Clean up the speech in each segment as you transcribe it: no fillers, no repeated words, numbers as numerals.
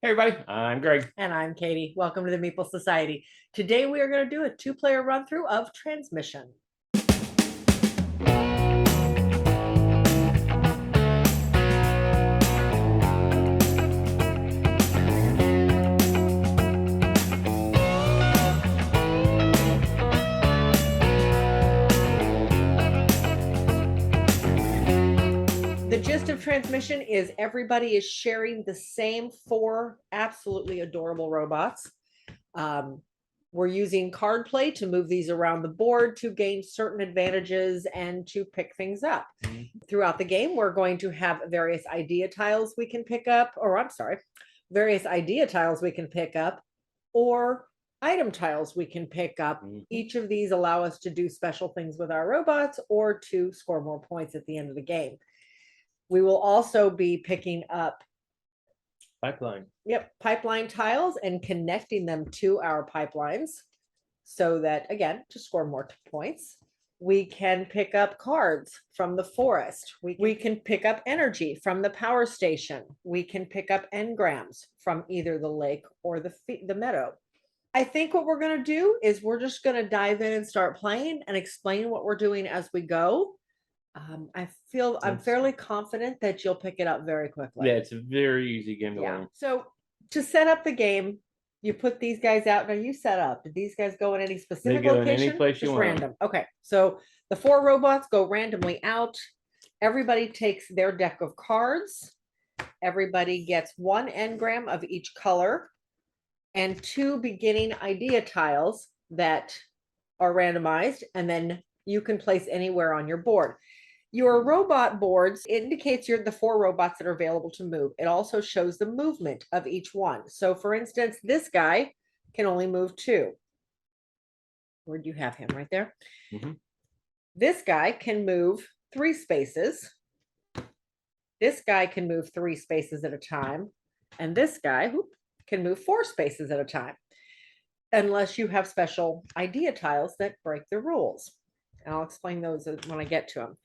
Hey everybody, I'm Greg. And I'm Katie. Welcome to the Meeple Society. Today we are going to do a two-player run-through of Transmission. The gist of Transmission is everybody is sharing the same four absolutely adorable robots. We're using card play to move these around the board to gain certain advantages and to pick things up. Throughout the game, we're going to have various idea tiles we can pick up, various idea tiles we can pick up, or item tiles we can pick up. Each of these allow us to do special things with our robots or to score more points at the end of the game. We will also be picking up Pipeline. pipeline tiles and connecting them to our pipelines so that, again, to score more points. We can pick up cards from the forest. We can pick up energy from the power station. We can pick up engrams from either the lake or the meadow. I think what we're going to do is we're just going to dive in and start playing and explain what we're doing as we go. I'm fairly confident that you'll pick it up very quickly. Yeah, it's a very easy game to learn. So to set up the game, you put these guys out. Now you set up. Did these guys go in any specific They go location? in any place you Just want. random. Okay. So the four robots go randomly out. Everybody takes their deck of cards. Everybody gets one engram of each color and two beginning idea tiles that are randomized, and then you can place anywhere on your board. Your robot boards indicates the four robots that are available to move. It also shows the movement of each one. So for instance, this guy can only move two. Where do you have him? Right there. This guy can move 3 spaces. This guy can move 3 spaces at a time. And this guy can move 4 spaces at a time. Unless you have special idea tiles that break the rules. And I'll explain those when I get to them.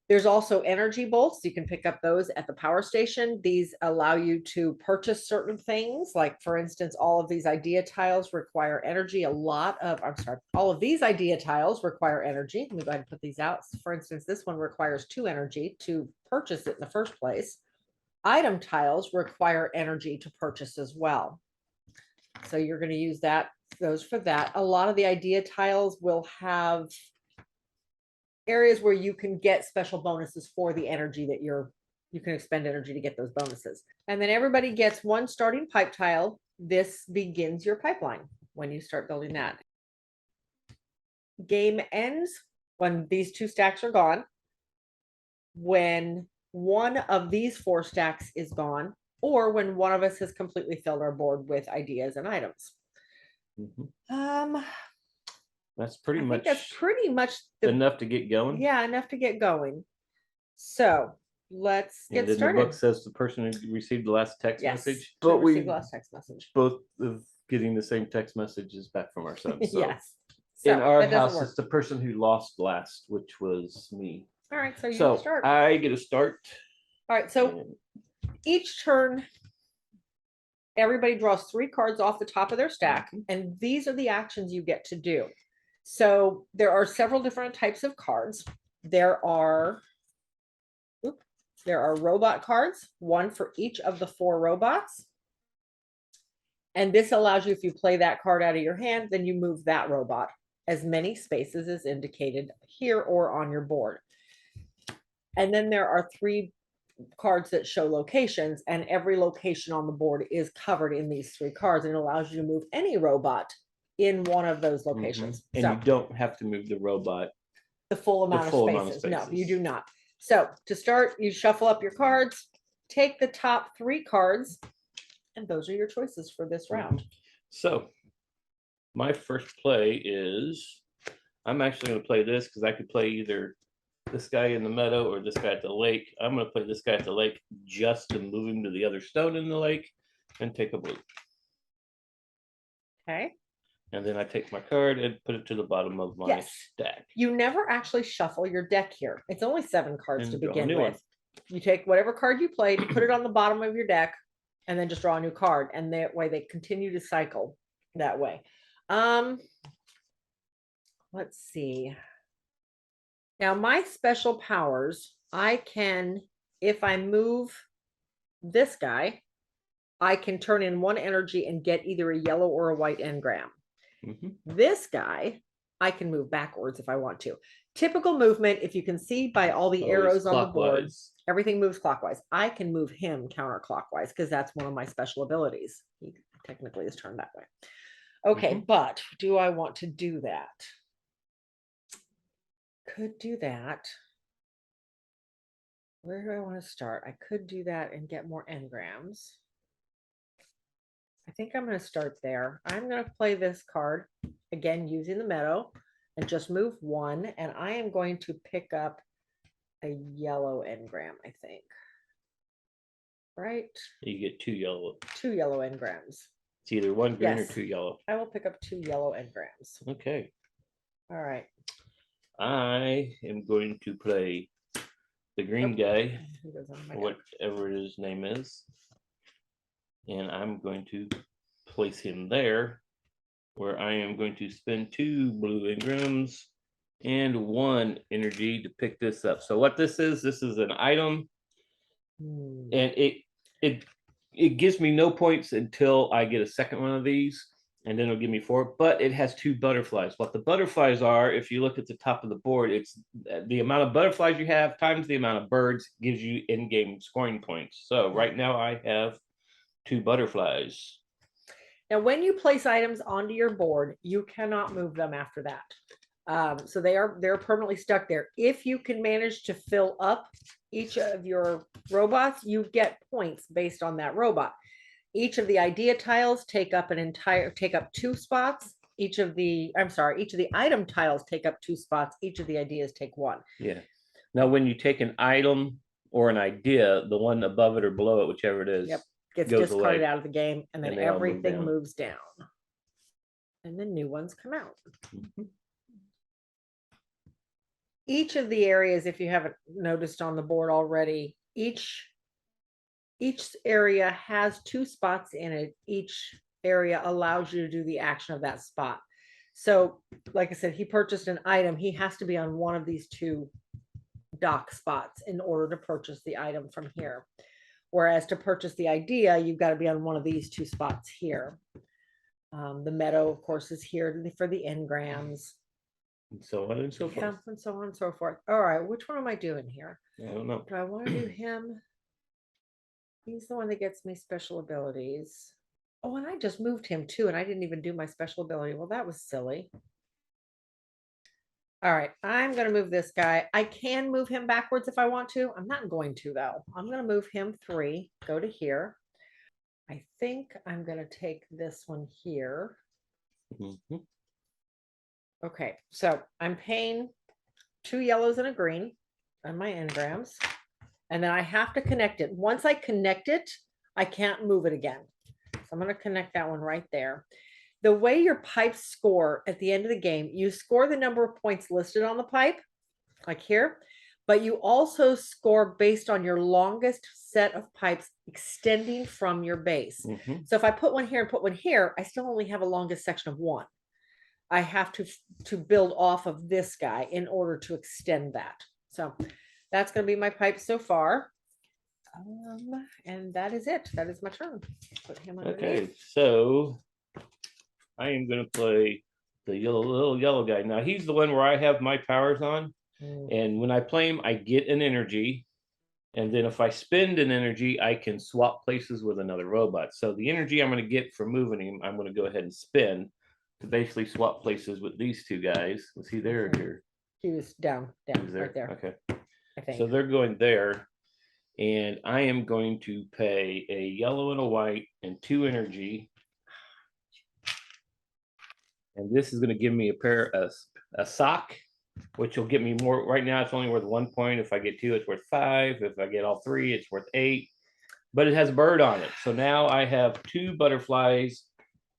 There's also energy bolts. You can pick up those at the power station. These allow you to purchase certain things. Like, for instance, all of these idea tiles require energy. All of these idea tiles require energy. Let me go ahead and put these out. For instance, this one requires 2 energy to purchase it in the first place. Item tiles require energy to purchase as well. So you're going to use those for that. A lot of the idea tiles will have areas where you can get special bonuses for the energy that you can expend energy to get those bonuses. And then everybody gets 1 starting pipe tile. This begins your pipeline when you start building that. Game ends when these 2 stacks are gone. When one of these 4 stacks is gone, or when one of us has completely filled our board with ideas and items. That's pretty much enough to get going. Yeah, enough to get going. So let's get started. The book says the person who received the last text message. But we received the last text message. Both of getting the same text messages back from our sons. So. Yes. So in our house, it's the person who lost last, which was me. All right, so you start. I get a start. All right, so each turn, everybody draws 3 cards off the top of their stack, and these are the actions you get to do. So there are several different types of cards. There are robot cards, 1 for each of the 4 robots. And this allows you, if you play that card out of your hand, then you move that robot as many spaces as indicated here or on your board. And then there are 3 cards that show locations, and every location on the board is covered in these 3 cards, and it allows you to move any robot in one of those locations. And you don't have to move the robot the full amount of spaces. No, you do not. So to start, you shuffle up your cards, take the top 3 cards, and those are your choices for this round. So my first play is, I'm actually going to play this because I could play either this guy in the meadow or this guy at the lake. I'm going to play this guy at the lake just to move him to the other stone in the lake and take a blue. Okay. And then I take my card and put it to the bottom of my stack. You never actually shuffle your deck here. It's only 7 cards to begin with. You take whatever card you played, you put it on the bottom of your deck, and then just draw a new card. And that way they continue to cycle that way. Let's see. Now my special powers, I can, if I move this guy, I can turn in 1 energy and get either a yellow or a white engram. This guy, I can move backwards if I want to. Typical movement, if you can see by all the arrows on the board, everything moves clockwise. I can move him counterclockwise because that's one of my special abilities. He technically is turned that way. Okay, but do I want to do that? Could do that. Where do I want to start? I could do that and get more engrams. I think I'm going to start there. I'm going to play this card again using the meadow and just move 1. And I am going to pick up a yellow engram, I think. Right? You get 2 yellow. 2 yellow engrams. It's either 1 green or 2 yellow. I will pick up 2 yellow engrams. Okay. All right. I am going to play the green guy, whatever his name is. And I'm going to place him there, where I am going to spend 2 blue engrams and 1 energy to pick this up. So what this is an item, and it gives me no points until I get a second one of these, and then it'll give me 4. But it has 2 butterflies. What the butterflies are, if you look at the top of the board, it's the amount of butterflies you have times the amount of birds gives you in-game scoring points. So right now I have 2 butterflies. Now, when you place items onto your board, you cannot move them after that. So they're permanently stuck there. If you can manage to fill up each of your robots, you get points based on that robot. Each of the idea tiles take up 2 spots. Each of the item tiles take up 2 spots. Each of the ideas take 1. Yeah. Now, when you take an item or an idea, the one above it or below it, whichever it is, gets discarded out of the game, and then everything moves down. And then new ones come out. Each of the areas, if you haven't noticed on the board already, each area has 2 spots in it. Each area allows you to do the action of that spot. So, like I said, he purchased an item. He has to be on one of these 2 dock spots in order to purchase the item from here. Whereas to purchase the idea, you've got to be on one of these 2 spots here. The meadow, of course, is here for the engrams. And so on and so forth. And so on and so forth. All right, which one am I doing here? I don't know. Do I want to do him? He's the one that gets me special abilities. Oh, and I just moved him too, and I didn't even do my special ability. Well, that was silly. All right, I'm going to move this guy. I can move him backwards if I want to. I'm not going to, though. I'm going to move him 3, go to here. I think I'm going to take this one here. Okay, so I'm paying 2 yellows and a green on my engrams, and then I have to connect it. Once I connect it, I can't move it again. So I'm going to connect that one right there. The way your pipes score at the end of the game, you score the number of points listed on the pipe, like here, but you also score based on your longest set of pipes extending from your base. So if I put one here and put one here, I still only have a longest section of 1. I have to build off of this guy in order to extend that. So that's going to be my pipe so far. And that is it. That is my turn. Put him underneath. Okay, so I am going to play the little yellow guy. Now, he's the one where I have my powers on. And when I play him, I get an energy. And then if I spend an energy, I can swap places with another robot. So the energy I'm going to get from moving him, I'm going to go ahead and spend to basically swap places with these 2 guys. Was he there or here? He was down right there. Okay. I think. So they're going there. And I am going to pay a yellow and a white and 2 energy. And this is going to give me a sock, which will get me more. Right now, it's only worth 1 point. If I get 2, it's worth 5. If I get all 3, it's worth 8. But it has a bird on it. So now I have 2 butterflies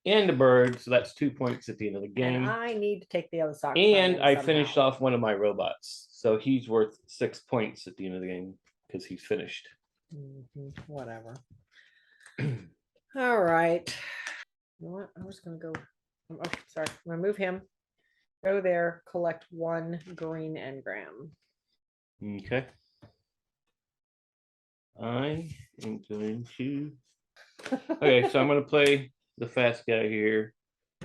and a bird. So that's 2 points at the end of the game. And I need to take the other sock. And I finished off one of my robots. So he's worth 6 points at the end of the game because he's finished. Whatever. All right. You know what? I'm just gonna go. Oh, sorry. I'm gonna move him. Go there. Collect 1 green engram. Okay. I am going to. Okay, so I'm going to play the fast guy here,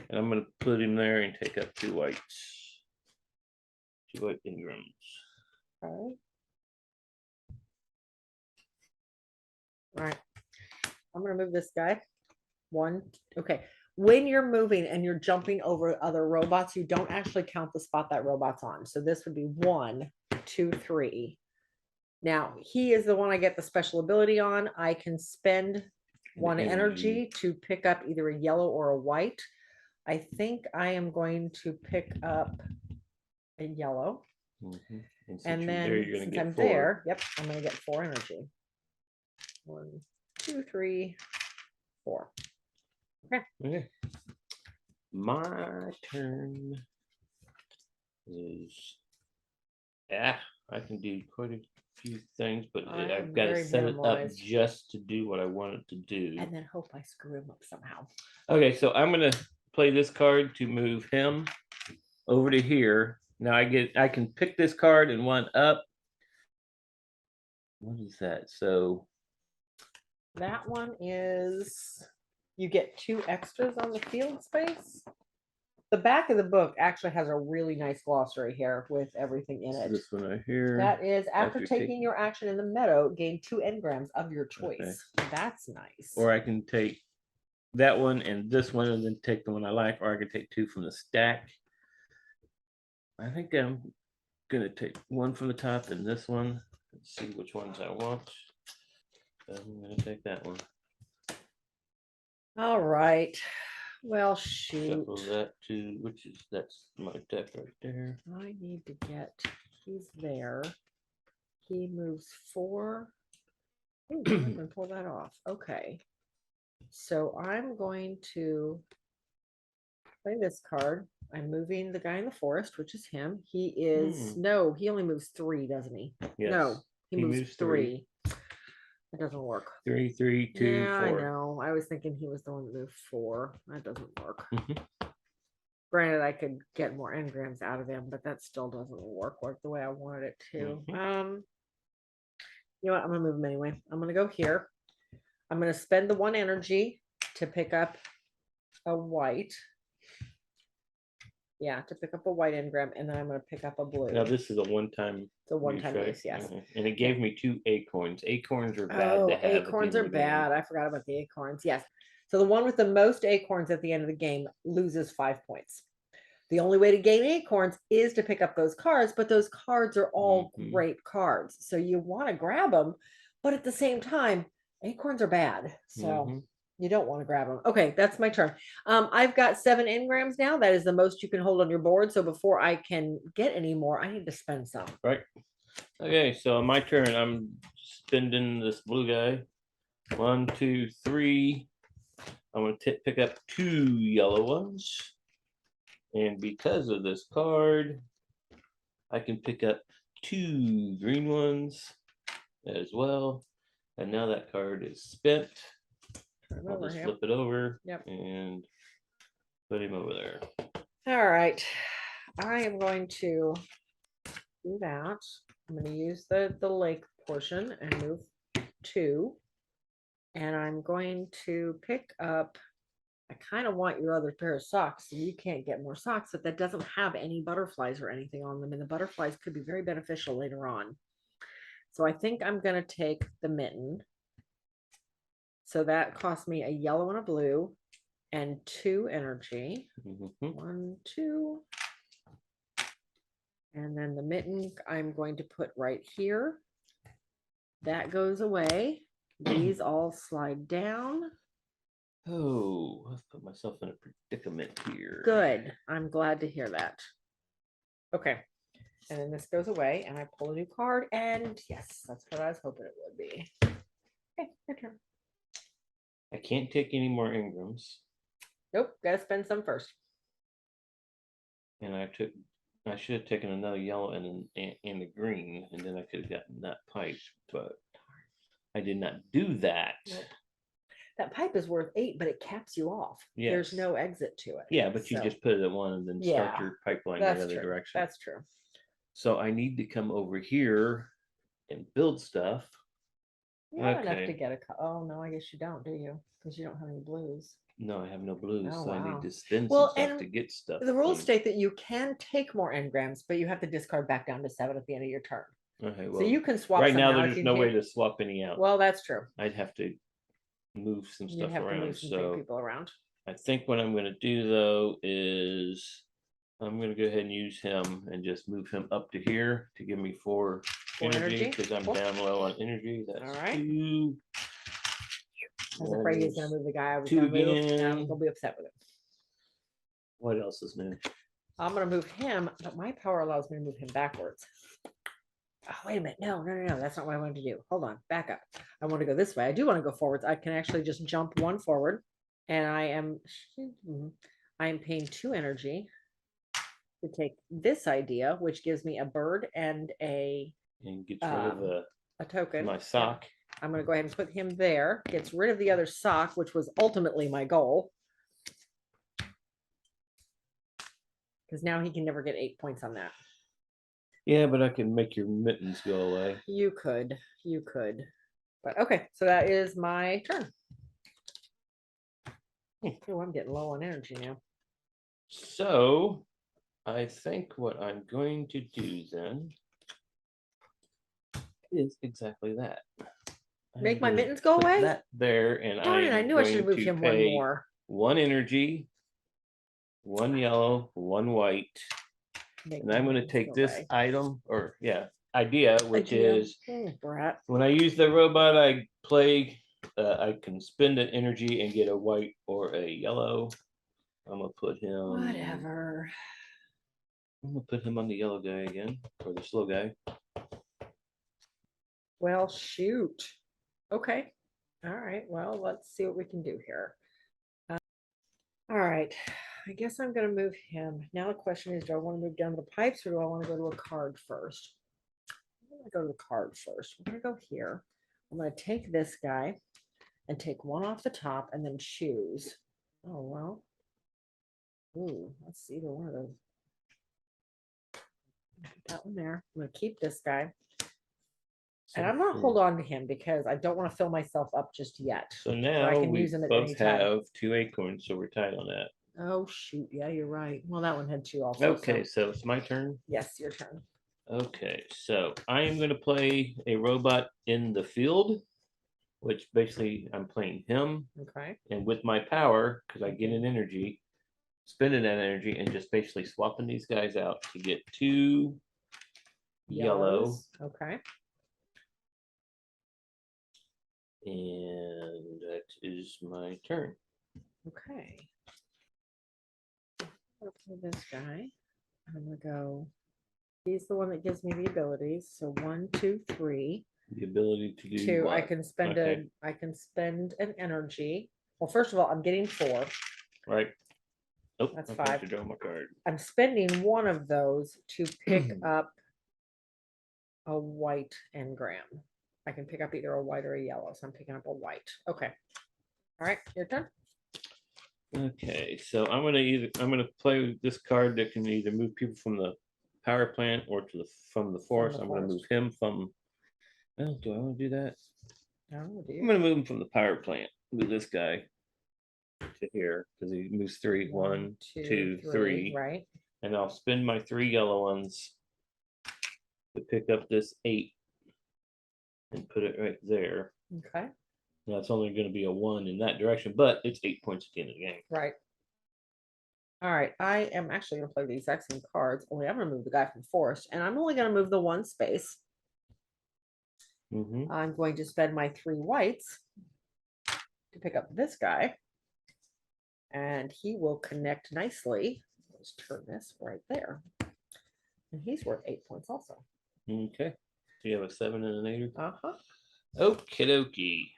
and I'm going to put him there and take up 2 whites. 2 white engrams. Okay. All right. I'm gonna move this guy. 1. Okay. When you're moving and you're jumping over other robots, you don't actually count the spot that robot's on. So this would be 1, 2, 3. Now he is the one I get the special ability on. I can spend 1 energy to pick up either a yellow or a white. I think I am going to pick up a yellow. Mm-hmm. And then there, you're since get I'm 4. there, yep, I'm going to get 4 energy. 1, 2, 3, 4. Okay. My turn is. Yeah, I can do quite a few things, but I've got to set it up just to do what I want it to do. And then hope I screw him up somehow. Okay, so I'm going to play this card to move him over to here. Now I can pick this card and 1 up. What is that? So that one is you get 2 extras on the field space. The back of the book actually has a really nice glossary here with everything in it. This one right here. That is after taking your action in the meadow, gain 2 engrams of your choice. Okay. That's nice. Or I can take that one and this one and then take the one I like, or I can take 2 from the stack. I think I'm gonna take 1 from the top and this one. Let's see which ones I want. I'm gonna take that one. All right. Well, shoot. Shuffle that to that's my deck right there. I need to get. He's there. He moves 4. Ooh, I'm gonna pull that off. Okay. So I'm going to play this card. I'm moving the guy in the forest, which is him. He is no, he only moves 3, doesn't he? Yes. No, he moves 3. That doesn't work. 3, 3, 2, yeah, 4. I know. I was thinking he was the one that moved 4. That doesn't work. Granted, I could get more engrams out of him, but that still doesn't work the way I wanted it to. You know what? I'm gonna move him anyway. I'm gonna go here. I'm gonna spend the 1 energy to pick up a white. Yeah, to pick up a white engram, and then I'm going to pick up a blue. Now this is a one-time. It's a one-time use, yes. And it gave me 2 acorns. Acorns are bad Oh, to have. acorns are bad. I forgot about the acorns. Yes. So the one with the most acorns at the end of the game loses 5 points. The only way to gain acorns is to pick up those cards, but those cards are all great cards. So you want to grab them, but at the same time, acorns are bad. So you don't want to grab them. Okay, that's my turn. I've got 7 engrams now. That is the most you can hold on your board. So before I can get any more, I need to spend some. Right. Okay, so my turn. I'm spending this blue guy. 1, 2, 3. I'm going to pick up 2 yellow ones. And because of this card, I can pick up 2 green ones as well. And now that card is spent. I'll just flip it over and put him over there. All right. I am going to do that. I'm going to use the lake portion and move 2. And I'm going to pick up, I kind of want your other pair of socks. So you can't get more socks, but that doesn't have any butterflies or anything on them. And the butterflies could be very beneficial later on. So I think I'm going to take the mitten. So that cost me a yellow and a blue and 2 energy. 1, 2. And then the mitten I'm going to put right here. That goes away. These all slide down. Oh, I've put myself in a predicament here. Good. I'm glad to hear that. Okay. And then this goes away and I pull a new card. And yes, that's what I was hoping it would be. Okay, your turn. I can't take any more engrams. Nope, gotta spend some first. And I should have taken another yellow and a green, and then I could have gotten that pipe, but I did not do that. Nope. that pipe is worth 8, but it caps you off. There's Yes. no exit to it. Yeah, but you So, just put it at one and then start Yeah, your pipeline the that's other true. direction. That's true. So I need to come over here and build stuff. You have enough Okay. to get a. Oh no, I guess you don't, do you? Because you don't have any blues. No, I have no blues, Oh, so I need wow. to spend Well, some stuff and to get stuff. The rules from- state that you can take more engrams, but you have to discard back down to 7 at the end of your turn. Okay, So well, you can swap right some now if there's you no way can't- to swap any out. Well, that's true. I'd have to move some You'd stuff have to around. move some So people around. I think what I'm going to do though is I'm going to go ahead and use him and just move him up to here to give me 4 energy energy? because I'm Cool. down low on energy. That's All right. 2. I was afraid he was going to move the guy I was 2 going to move. And I was again. going to be upset with it. What else is new? I'm going to move him, but my power allows me to move him backwards. Oh, wait a minute. No. That's not what I wanted to do. Hold on. Back up. I want to go this way. I do want to go forwards. I can actually just jump 1 forward. And I am paying 2 energy to take this idea, which gives me a bird and a And gets rid of token. my sock. I'm going to go ahead and put him there. Gets rid of the other sock, which was ultimately my goal. Because now he can never get 8 points on that. Yeah, but I can make your mittens go away. You could. But okay, so that is my turn. Oh, I'm getting low on energy now. So I think what I'm going to do then is exactly that. Make I'm my gonna mittens go put away? That there, and Darn it, I I'm knew I should have going moved to him 1 pay more. 1 energy, 1 yellow, 1 white, Make and my I'm going to mittens take go this away. item, or idea, which Idea. is Oh, brat. when I use the robot I play, I can spend an energy and get a white or a yellow. I'm gonna put him. Whatever. I'm gonna put him on the yellow guy again, or the slow guy. Well, shoot. Okay. All right. Well, let's see what we can do here. All right. I guess I'm going to move him. Now the question is, do I want to move down to the pipes or do I want to go to a card first? I'm going to go to the card first. We're going to go here. I'm going to take this guy and take 1 off the top and then choose. Oh, well. Ooh, let's see either one of those. Put that one there. I'm going to keep this guy. And I'm going to hold on to him because I don't want to fill myself up just yet. So I now can we use him at both any time. have 2 acorns, so we're tied on that. Oh, shoot. Yeah, you're right. Well, that one had 2 also. Okay, so it's my turn. Yes, your turn. Okay, so I am going to play a robot in the field, which basically I'm playing him, Okay. and with my power, because I get an energy, spending that energy and just basically swapping these guys out to get 2 yellow. Yellows. Okay. And that is my turn. Okay. Okay, this guy. I'm gonna go. He's the one that gives me the abilities. So 1, 2, 3. The ability to do 2. I what? can spend Okay. I can spend an energy. Well, first of all, I'm getting 4. Right. Oh, That's I forgot 5. to draw my card. I'm spending 1 of those to pick up a white engram. I can pick up either a white or a yellow. So I'm picking up a white. Okay. All right, your turn. Okay, so I'm gonna play this card that can either move people from the power plant or to from the forest. I'm gonna move him from. Oh, do I want to do that? No, do I'm you? gonna move him from the power plant. Move this guy to here because he moves 3. 1, 2, 3. Right. And I'll spend my 3 yellow ones to pick up this 8 and put it right there. Okay. Now it's only going to be a 1 in that direction, but it's 8 points at the end of the game. Right. All right. I am actually going to play the exact same cards. Only I'm going to move the guy from forest, and I'm only going to move the 1 space. I'm going to spend my 3 whites to pick up this guy, and he will connect nicely. Let's turn this right there, and he's worth 8 points also. Okay. So you have a 7 and an 8. Uh-huh. Okie dokie.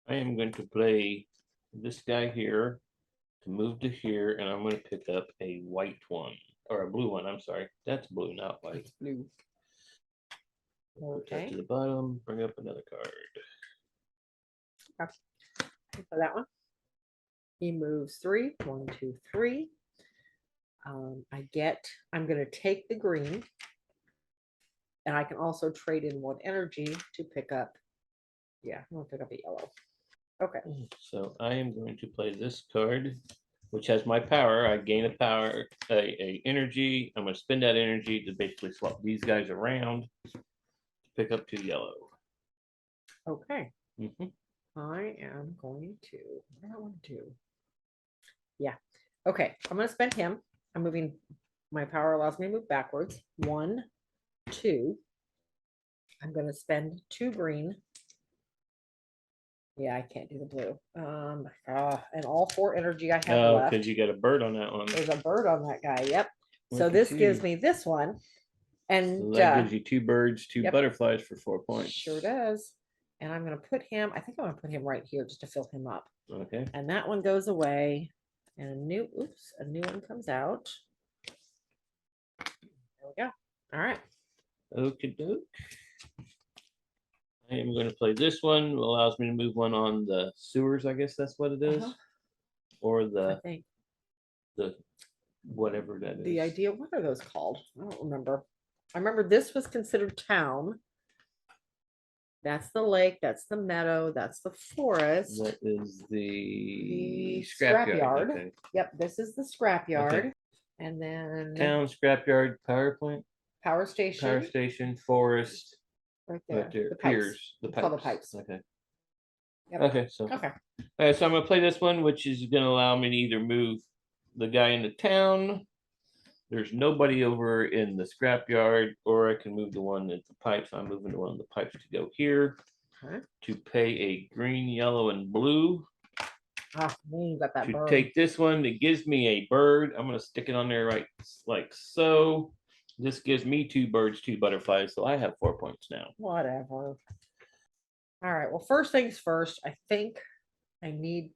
I am going to play this guy here to move to here, and I'm going to pick up a white one or a blue one. I'm sorry, that's blue, not white. Blue. Put that Okay. to the bottom. Bring up another card. For that one. He moves 3. 1, 2, 3. I'm going to take the green. And I can also trade in 1 energy to pick up. Yeah, I'm going to pick up a yellow. Okay. So I am going to play this card, which has my power. I gain a power, a energy. I'm going to spend that energy to basically swap these guys around to pick up 2 yellow. Okay. Mhm. I am going to. What do I want to do? Yeah. Okay. I'm going to spend him. I'm moving. My power allows me to move backwards. 1, 2. I'm going to spend 2 green. Yeah, I can't do the blue. And all 4 energy I have Oh, left. because you got a bird on that one. There's a bird on that guy. Yep. Look So at this gives you. me this one. And So that gives you 2 birds, 2 yep. butterflies for 4 points. Sure does. And I'm going to put him, I think I'm going to put him right here just to fill him up. Okay. And that one goes away. And a new one comes out. There we go. All right. Okie doke. I am going to play this one. It allows me to move one on the sewers, I guess that's what it is. Or I think the whatever that is. the idea, what are those called? I don't remember. I remember this was considered town. That's the lake, that's the meadow, that's the forest. That is the scrapyard. Okay. Yep, this is the scrapyard. Okay. And then Town, scrapyard, power plant, power station, forest, right there. the pipes. piers, the It's pipes. called the pipes. Okay. Yep. Okay, so Okay. all right, so I'm gonna play this one, which is gonna allow me to either move the guy in the town. There's nobody over in the scrapyard, or I can move the one at the pipes. I'm moving the one of the pipes to go here. Okay. To pay a green, yellow, and blue. Oh, man, you got that To bird. take this one, that gives me a bird. I'm gonna stick it on there right like so. This gives me 2 birds, 2 butterflies, so I have 4 points now. Whatever. All right. Well, first things first, I think I need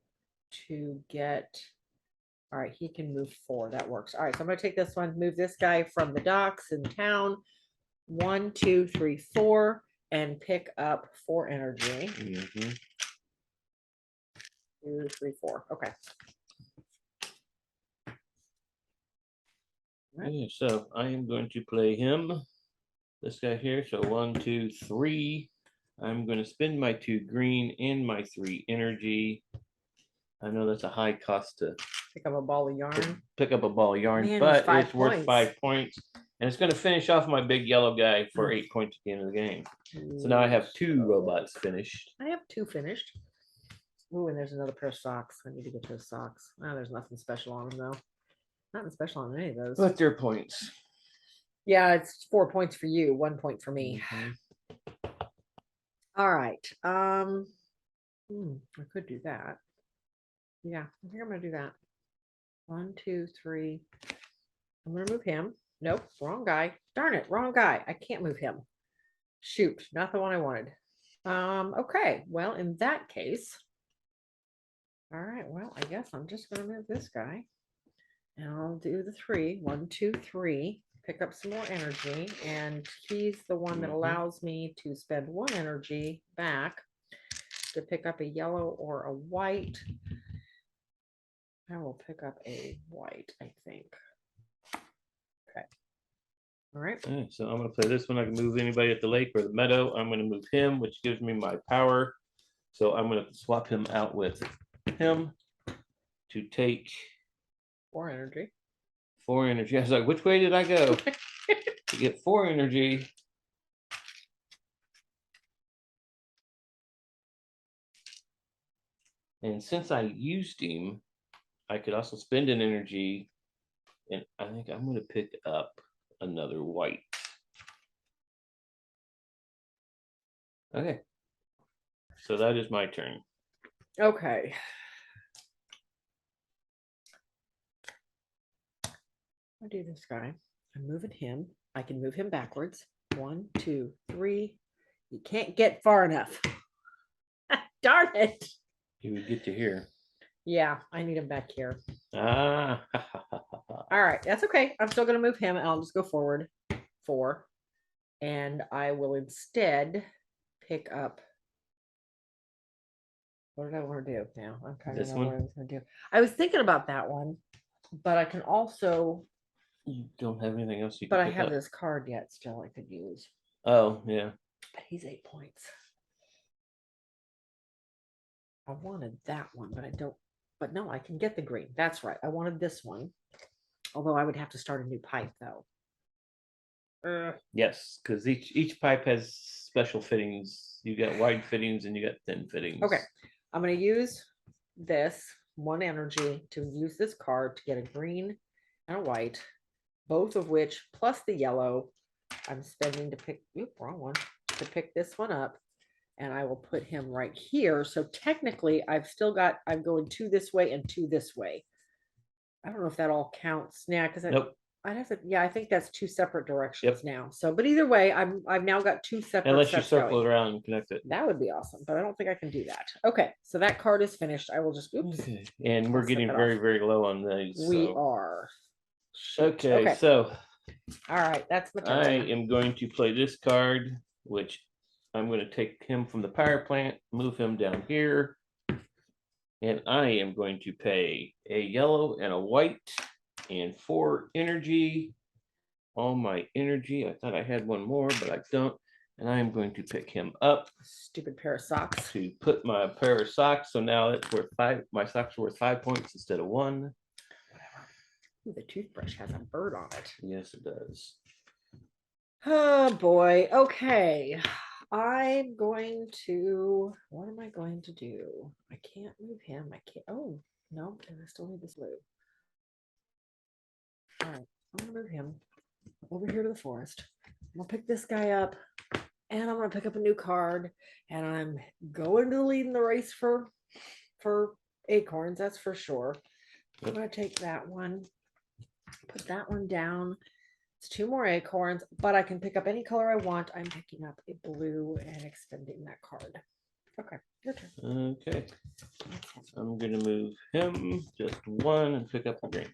to get. All right, he can move 4. That works. All right, so I'm going to take this one, move this guy from the docks in town. 1, 2, 3, 4, and pick up 4 energy. 2, 3, 4. Okay. Okay, so I am going to play him. This guy here. So 1, 2, 3. I'm going to spend my 2 green and my 3 energy. I know that's a high cost to pick up a ball of yarn. Pick up a ball of yarn, Man, but it's it's worth 5 points. And it's going to finish off my big yellow guy for 8 points at the end of the game. So now I have 2 robots finished. I have 2 finished. Ooh, and there's another pair of socks. I need to get those socks. Oh, there's nothing special on them though. Nothing special on any of those. But they're points. Yeah, it's 4 points for you, 1 point for me. All right. I could do that. Yeah, I think I'm gonna do that. 1, 2, 3. I'm gonna move him. Nope, wrong guy. Darn it, wrong guy. I can't move him. Shoot, not the one I wanted. Okay, well, in that case, all right, well, I guess I'm just gonna move this guy. And I'll do the 3. 1, 2, 3. Pick up some more energy. And he's the one that allows me to spend 1 energy back to pick up a yellow or a white. I will pick up a white, I think. Okay. All right. So I'm going to play this one. I can move anybody at the lake or the meadow. I'm going to move him, which gives me my power. So I'm going to swap him out with him to take 4 energy. 4 energy. I was like, which way did I go? To get 4 energy. And since I used him, I could also spend an energy. And I think I'm going to pick up another white. Okay. So that is my turn. Okay. I'll do this guy. I'm moving him. I can move him backwards. 1, 2, 3. You can't get far enough. Darn it. You would get to here. Yeah, I need him back here. Ah. All right, that's okay. I'm still going to move him and I'll just go forward. 4. And I will instead pick up. What did I want to do now? I'm trying to This remember one? what I was going to do. I was thinking about that one, but I can also, You don't have anything else you but can I pick have up? this card yet still I could use. Oh, yeah. But he's 8 points. I wanted that one, but I don't. But no, I can get the green. That's right. I wanted this one. Although I would have to start a new pipe though. Yes, because each pipe has special fittings. You got wide fittings and you got thin fittings. Okay. I'm going to use this one energy to use this card to get a green and a white, both of which plus the yellow I'm spending to pick, wrong one, to pick this one up. And I will put him right here. So technically I've still got, I'm going 2 this way and 2 this way. I don't know if that all counts. Yeah, because Nope. I'd have to, yeah, I think that's 2 separate directions now. So, but either way, I've now got 2 separate Unless you sets circle going. it around and connect it. That would be awesome, but I don't think I can do that. Okay, so that card is finished. I will just, oops. Okay. And we're I'll set getting that very, off. very low on these. We so. are. Shoot. Okay, so all right, that's my I turn. am going to play this card, which I'm going to take him from the power plant, move him down here. And I am going to pay a yellow and a white and 4 energy. All my energy. I thought I had one more, but I don't. And I am going to pick him up. Stupid pair of socks. To put my pair of socks. So now it's worth 5. My socks are worth 5 points instead of 1. Whatever. Ooh, the toothbrush has a bird on it. Yes, it does. Oh boy. Okay. I'm going to, what am I going to do? I can't move him. I can't, oh, no, and I still need this blue. All right, I'm gonna move him over here to the forest. I'm gonna pick this guy up and I'm gonna pick up a new card and I'm going to lead in the race for acorns, that's for sure. I'm gonna take that one, put that one down. It's 2 more acorns, but I can pick up any color I want. I'm picking up a blue and expending that card. Okay, your turn. Okay. I'm going to move him just 1 and pick up the green.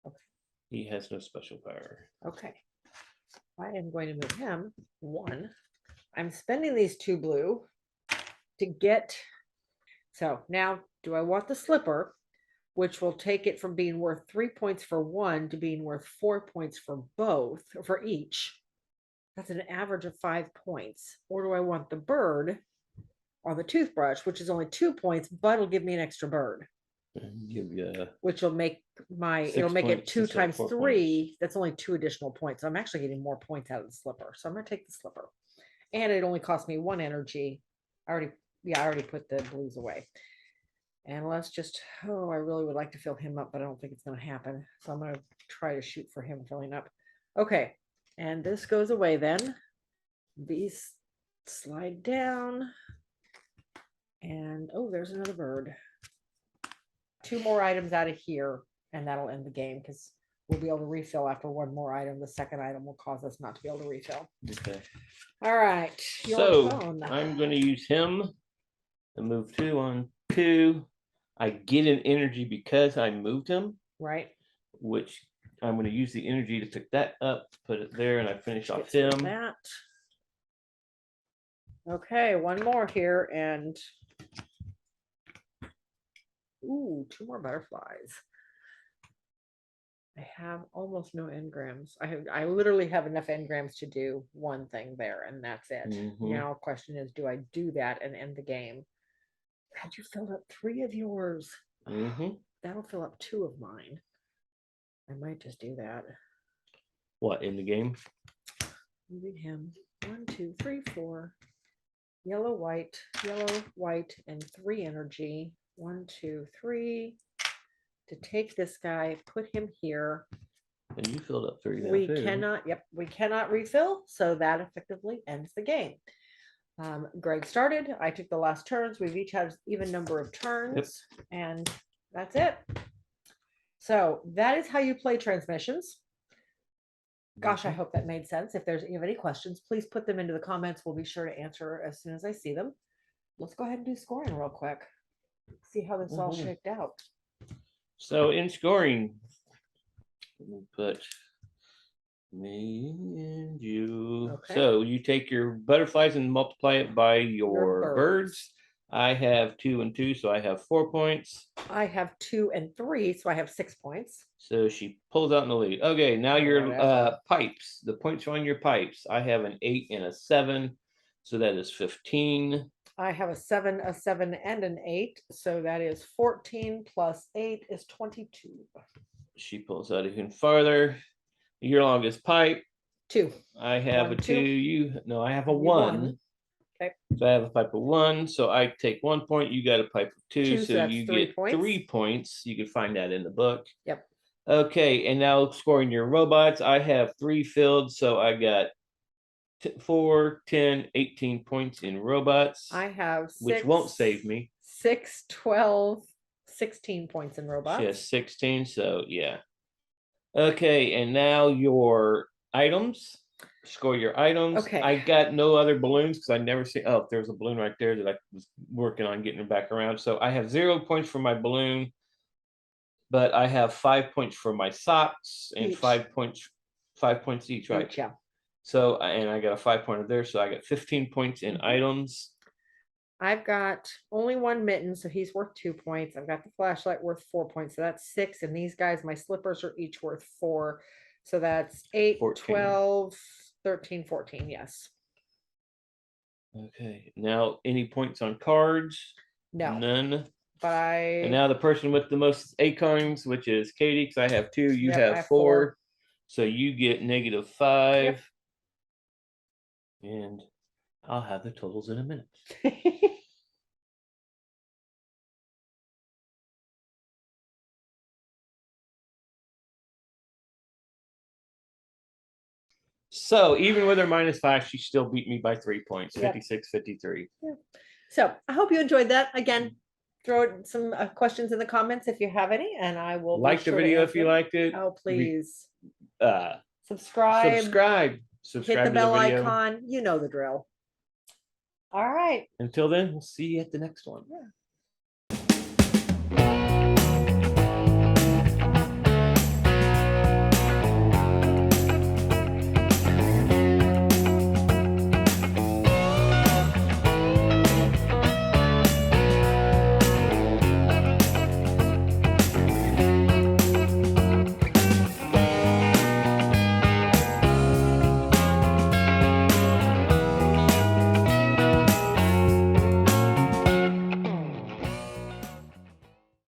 Okay. He has no special power. Okay. I am going to move him 1. I'm spending these 2 blue to get. So now, do I want the slipper, which will take it from being worth 3 points for one to being worth 4 points for both, for each? That's an average of 5 points. Or do I want the bird or the toothbrush, which is only 2 points, but it'll give me an extra bird, Give you which will make my, 6 it'll make it points 2 instead of times 4 3. That's only 2 additional points. So I'm actually getting more points out of the slipper. So I'm going to take the slipper. And it only cost me 1 energy. I already put the blues away. And let's just, I really would like to fill him up, but I don't think it's going to happen. So I'm going to try to shoot for him filling up. Okay. And this goes away then. These slide down. And, oh, there's another bird. 2 more items out of here, and that'll end the game because we'll be able to refill after 1 more item. The second item will cause us not to be able to refill. Okay. All right. So I'm going to use him and move 2 on 2. I get an energy because I moved him. Right. Which I'm going to use the energy to pick that up, put it there, and I finish off Get him. that. Okay, 1 more here, and ooh, 2 more butterflies. I have almost no engrams. I literally have enough engrams to do 1 thing there, and that's it. Now, question is, do I do that and end the game? Had you filled up 3 of yours? That'll fill up 2 of mine. I might just do that. What, in the game? Moving him 1, 2, 3, 4. Yellow, white, and 3 energy. 1, 2, 3. To take this guy, put him here. And you filled up 3 now We too. cannot, yep, we cannot refill. So that effectively ends the game. Greg started. I took the last turns. We've each had even number of turns, and that's it. So that is how you play transmissions. Gosh, I hope that made sense. If you have any questions, please put them into the comments. We'll be sure to answer as soon as I see them. Let's go ahead and do scoring real quick. See how this all shaked out. So in scoring, we'll put Me and you. Okay. So you take your butterflies and multiply it by your birds. I have 2 and 2, so I have 4 points. I have 2 and 3, so I have 6 points. So she pulls out in the lead. Okay, now Oh, your whatever. pipes. The points are on your pipes. I have an 8 and a 7, so that is 15. I have a 7, and an 8, so that is 14 plus 8 is 22. She pulls out even farther. Your longest pipe. 2. I have 1, a 2. 2. You no, I have a You 1. won. Okay. So I have a pipe of 1. So I take 1 point. You got a pipe of 2. 2, So so that's you 3 get points. 3 points. You can find that in the book. Yep. Okay, and now scoring your robots. I have 3 filled, so I got 4, 10, 18 points in robots. I have 6, which won't save me. 6, 12, 16 points in robots. She has 16, so yeah. Okay, and now your items. Score your items. Okay. I got no other balloons because I never see. Oh, there's a balloon right there that I was working on getting it back around. So I have 0 points for my balloon, but I have 5 points for my socks and Each. 5 points each, right? Each, yeah. So and I got a 5-pointer there, so I got 15 points in items. I've got only 1 mitten, so he's worth 2 points. I've got the flashlight worth 4 points, so that's 6. And these guys, my slippers are each worth 4. So that's 8, 14. 12, 13, 14. Yes. Okay. Now, any points on cards? No. None. But And now the person with the most acorns, which is Katie, because I have 2, you Yep, I have have 4. 4. So you get -5. Yep. And I'll have the totals in a minute. So even with her -5, she still beat me by 3 points, Yep. 56, 53. Yeah. So I hope you enjoyed that. Again, throw some questions in the comments if you have any, and I will be Like the sure to video if answer you them. liked it. Oh, please. Subscribe. Subscribe. Hit the to bell video. icon. You know the drill. All right. Until then, we'll see you at the next one. Yeah.